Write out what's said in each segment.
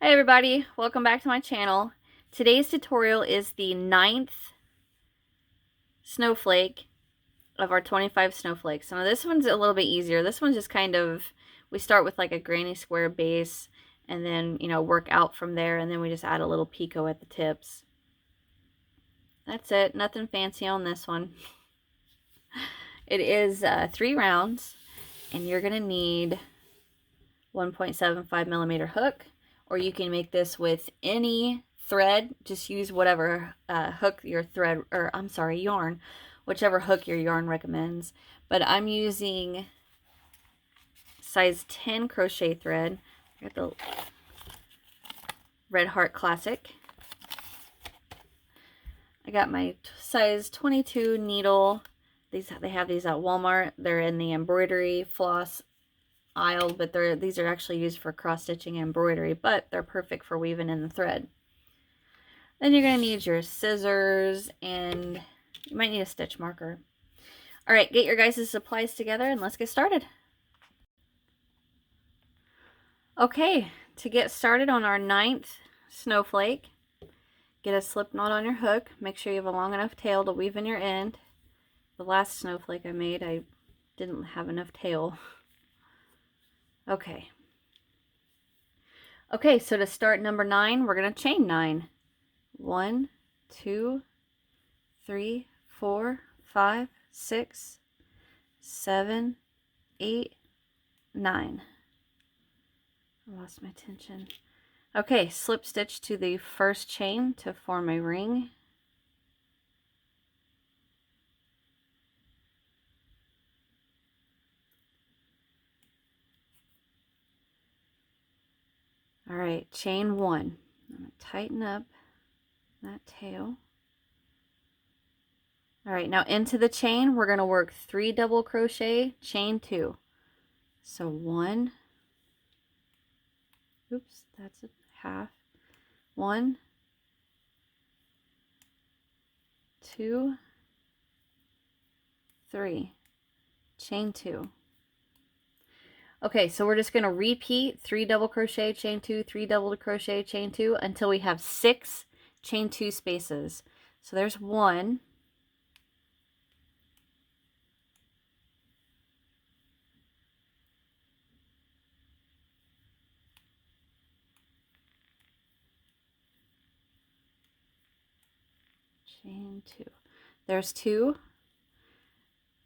Hi everybody, welcome back to my channel. Today's tutorial is the 9th snowflake of our 25 snowflakes. Now this one's a little bit easier. This one's just kind of, we start with like a granny square base and then, work out from there, and then we just add a little picot at the tips. That's it, nothing fancy on this one. It is 3 rounds, and you're gonna need 1.75 millimeter hook, or you can make this with any thread. Just use whatever hook your thread, or I'm sorry, yarn, whichever hook your yarn recommends. But I'm using size 10 crochet thread. I got the Red Heart Classic. I got my size 22 needle. They have these at Walmart. They're in the embroidery floss aisle, but these are actually used for cross stitching and embroidery, but they're perfect for weaving in the thread. Then you're going to need your scissors, and you might need a stitch marker. All right, get your guys' supplies together and let's get started. Okay, to get started on our 9th snowflake, get a slip knot on your hook. Make sure you have a long enough tail to weave in your end. The last snowflake I made, I didn't have enough tail. Okay. Okay, so to start number 9, we're going to chain 9. 1, 2, 3, 4, 5, 6, 7, 8, 9. I lost my tension. Okay, slip stitch to the first chain to form a ring. All right, chain 1. I'm going to tighten up that tail. All right, now into the chain, we're going to work 3 double crochet, chain 2. So 1, oops, that's a half. 1, 2, 3, chain 2. Okay, so we're just going to repeat 3 double crochet, chain 2, 3 double crochet, chain 2 until we have 6 chain 2 spaces. So there's 1. Chain 2. There's 2.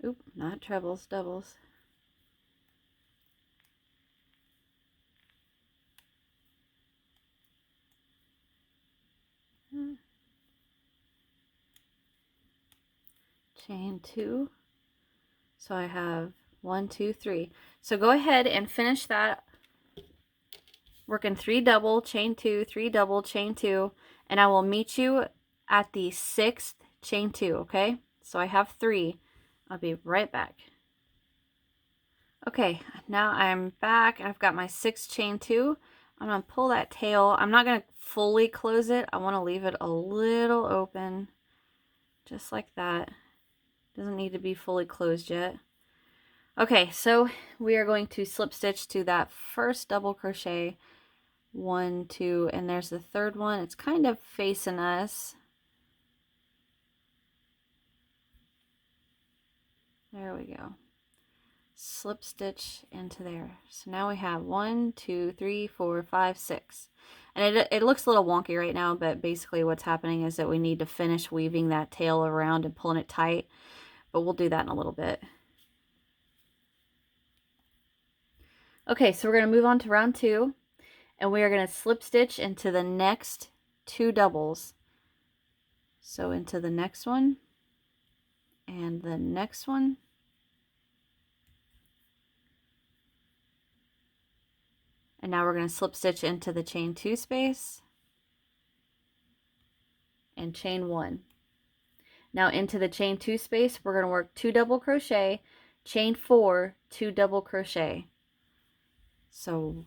Oop, not trebles, doubles. Chain 2. So I have 1, 2, 3. So go ahead and finish that, working 3 double, chain 2, 3 double, chain 2, and I will meet you at the 6th chain 2, okay? So I have 3. I'll be right back. Okay, now I'm back. I've got my 6 chain 2. I'm going to pull that tail. I'm not going to fully close it. I want to leave it a little open, just like that. Doesn't need to be fully closed yet. Okay, so we are going to slip stitch to that first double crochet. 1, 2, and there's the third one. It's kind of facing us. There we go. Slip stitch into there. So now we have 1, 2, 3, 4, 5, 6. And it looks a little wonky right now, but basically what's happening is that we need to finish weaving that tail around and pulling it tight. But we'll do that in a little bit. Okay, so we're going to move on to round 2. And we are going to slip stitch into the next 2 doubles. So into the next one and the next one. And now we're going to slip stitch into the chain 2 space and chain 1. Now into the chain 2 space, we're going to work 2 double crochet, chain 4, 2 double crochet. So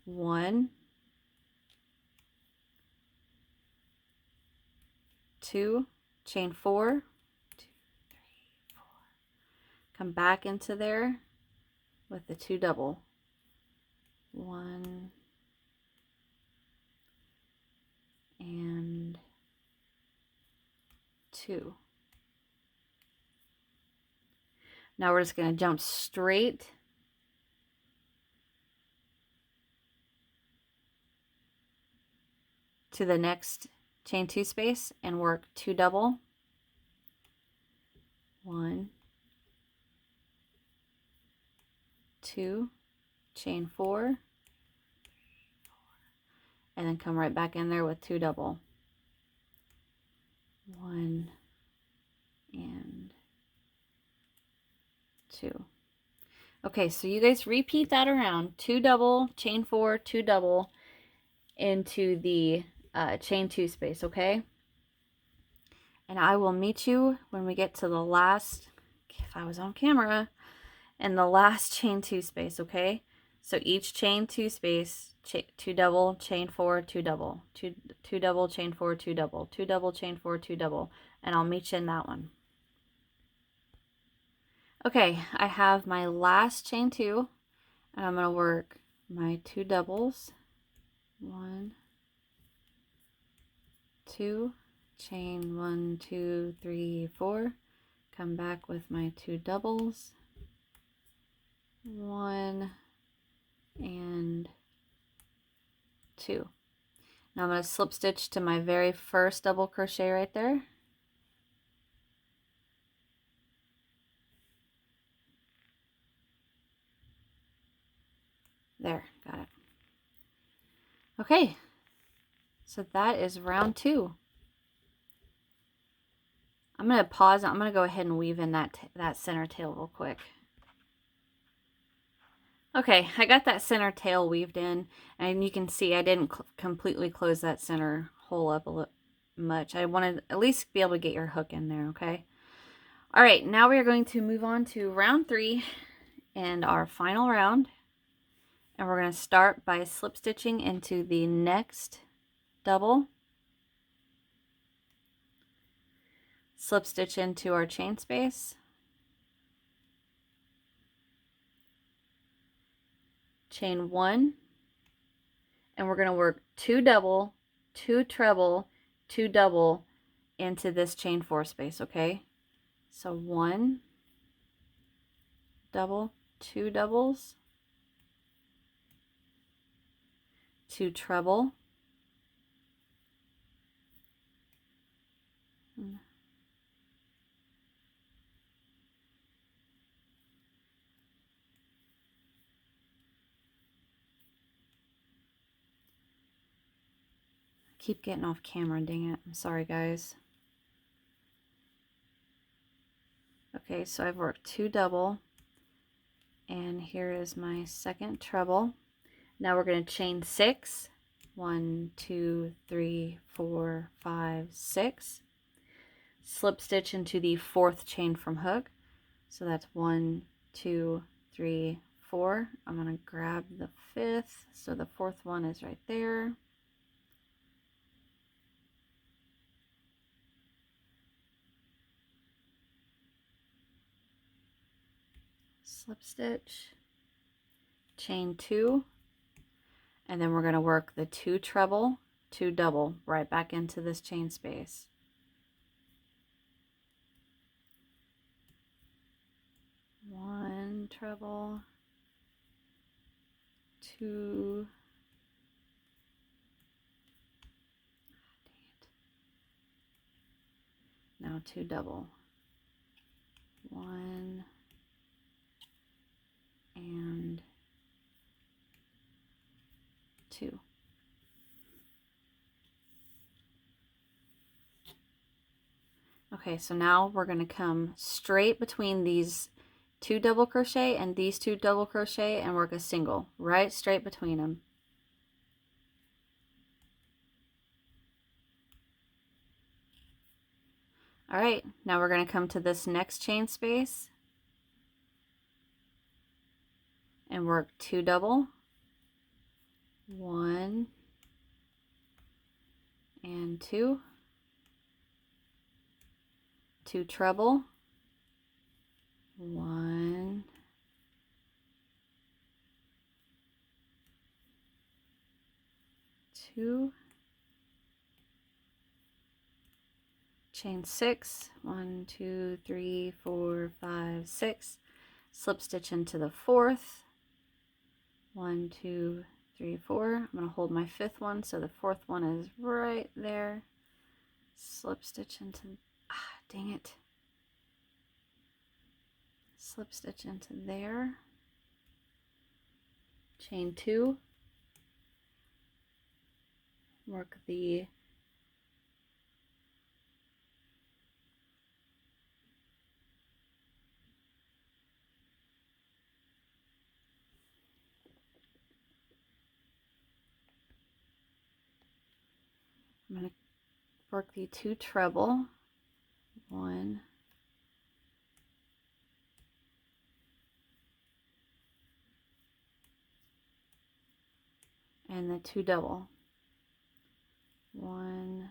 1, 2, chain 4, 2, 3, 4. Come back into there with the 2 double. 1, 2. Now we're just going to jump straight to the next chain 2 space and work 2 double, 1, 2, chain 4, and then come right back in there with 2 double, 1 and 2. Okay, so you guys repeat that around, 2 double, chain 4, 2 double into the chain 2 space, okay? And I will meet you when we get to the last, if I was on camera, and the last chain 2 space, okay? So each chain 2 space, 2 double, chain 4, 2 double, 2 double, chain 4, 2 double, 2 double, chain 4, 2 double, and I'll meet you in that one. Okay, I have my last chain 2, and I'm going to work my 2 doubles, 1, 2, chain 1, 2, 3, 4, come back with my 2 doubles, 1 and 2. Now I'm going to slip stitch to my very first double crochet right there. There, got it. Okay, so that is round 2. I'm going to pause. I'm going to go ahead and weave in that center tail real quick. Okay, I got that center tail weaved in, and you can see I didn't completely close that center hole up much. I wanted at least be able to get your hook in there, okay? All right, now we are going to move on to round 3 and our final round. And we're going to start by slip stitching into the next double, slip stitch into our chain space, chain 1, and we're going to work 2 double, 2 treble, 2 double into this chain 4 space, okay? So 1 double, 2 doubles, 2 treble, keep getting off camera, dang it. I'm sorry, guys. Okay, so I've worked 2 double, and here is my second treble. Now we're going to chain 6. 1, 2, 3, 4, 5, 6. Slip stitch into the 4th chain from hook. So that's 1, 2, 3, 4. I'm going to grab the 5th. So the 4th one is right there. Slip stitch, chain 2, and then we're going to work the 2 treble, 2 double right back into this chain space. One treble, 2, now 2 double, 1 and 2. Okay, so now we're going to come straight between these 2 double crochet and these 2 double crochet and work a single right straight between them. All right, now we're going to come to this next chain space and work 2 double, 1 and 2, 2 treble, 1, 2, chain 6, 1, 2, 3, 4, 5, 6, slip stitch into the 4th, 1, 2, 3, 4. I'm going to hold my 5th one, so the 4th one is right there, slip stitch into, dang it, slip stitch into there, chain 2, work the I'm going to work the 2 treble, 1, and the 2 double, 1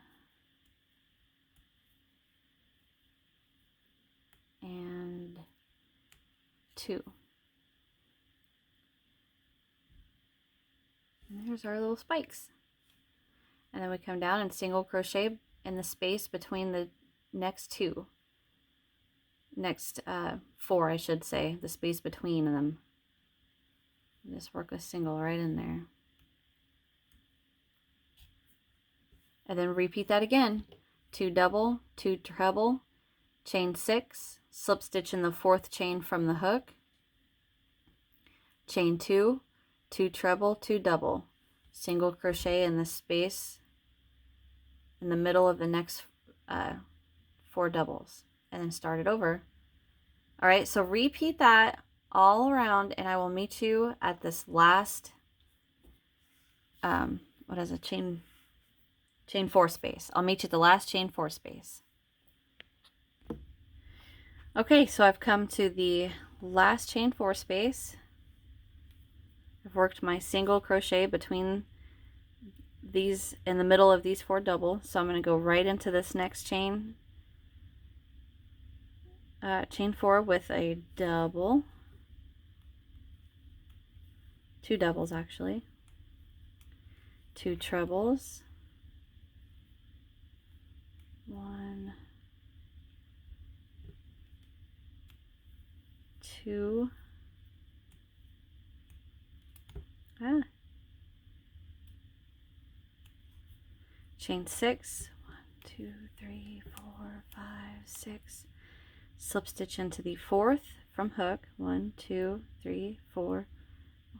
and 2. And there's our little spikes. And then we come down and single crochet in the space between the next 4, I should say, the space between them. Just work a single right in there. And then repeat that again. 2 double, 2 treble, chain 6, slip stitch in the 4th chain from the hook, chain 2, 2 treble, 2 double, single crochet in the space in the middle of the next 4 doubles, and then start it over. All right, so repeat that all around, and I will meet you at this last what is a chain 4 space. I'll meet you at the last chain 4 space. Okay, so I've come to the last chain 4 space. I've worked my single crochet between these in the middle of these 4 double, so I'm going to go right into this next chain, chain 4 with a double, 2 doubles actually, 2 trebles, 1, 2, chain 6, 1, 2, 3, 4, 5, 6, slip stitch into the 4th from hook, 1, 2, 3, 4,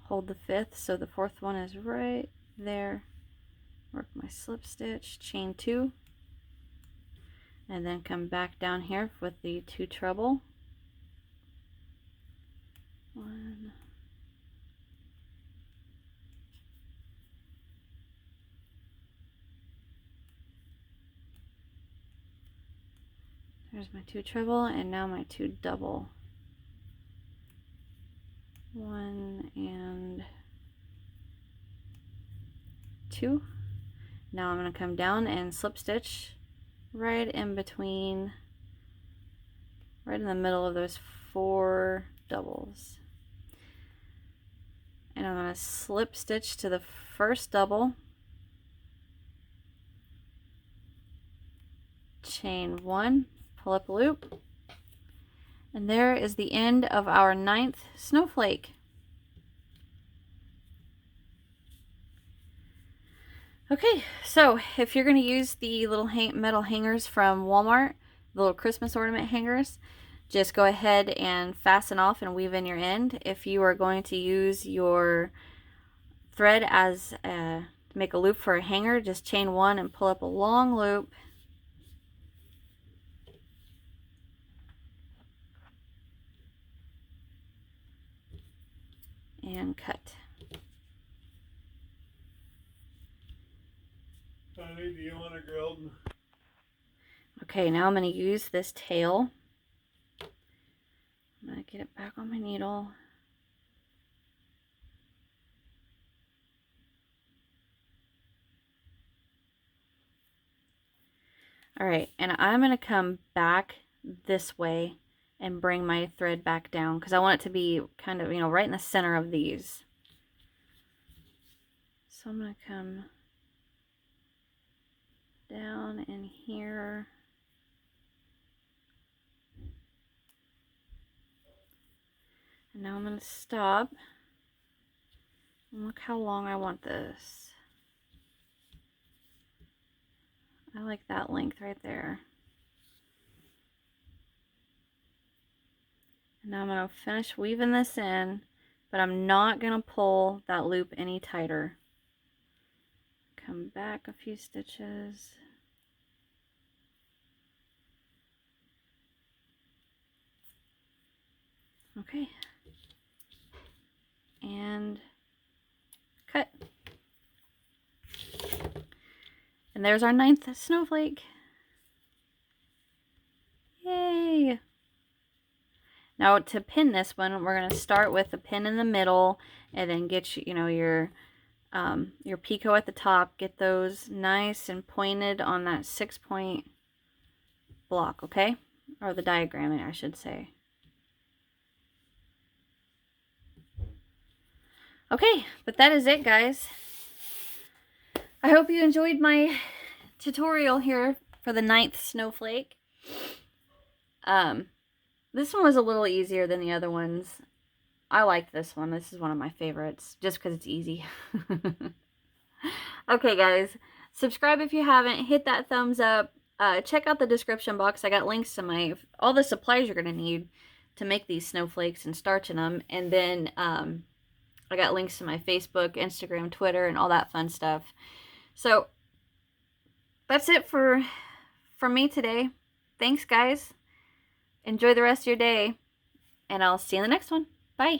hold the 5th, so the 4th one is right there, work my slip stitch, chain 2, and then come back down here with the 2 treble, 1, there's my 2 treble, and now my 2 double, 1 and 2. Now I'm going to come down and slip stitch right in between, right in the middle of those 4 doubles, and I'm going to slip stitch to the first double, chain 1, pull up a loop, and there is the end of our 9th snowflake. Okay, so if you're going to use the little metal hangers from Walmart, the little Christmas ornament hangers, just go ahead and fasten off and weave in your end. If you are going to use your thread as to make a loop for a hanger, just chain 1 and pull up a long loop, and cut. Honey, do you want a grilled? Okay, now I'm going to use this tail. I'm going to get it back on my needle. All right, and I'm going to come back this way and bring my thread back down because I want it to be kind of, right in the center of these. So I'm going to come down in here And now I'm going to stop. And look how long I want this. I like that length right there. And now I'm going to finish weaving this in, but I'm not going to pull that loop any tighter. Come back a few stitches. Okay. And cut. And there's our 9th snowflake. Yay! Now to pin this one, we're going to start with a pin in the middle and then get your picot at the top. Get those nice and pointed on that 6-point block, okay? Or the diagram, I should say. Okay, but that is it, guys. I hope you enjoyed my tutorial here for the 9th snowflake. This one was a little easier than the other ones. I liked this one. This is one of my favorites, just because it's easy. Okay, guys. Subscribe if you haven't. Hit that thumbs up. Check out the description box. I got links to all the supplies you're going to need to make these snowflakes and starching them. And then I got links to my Facebook, Instagram, Twitter, and all that fun stuff. So that's it for me today. Thanks, guys. Enjoy the rest of your day, and I'll see you in the next one. Bye.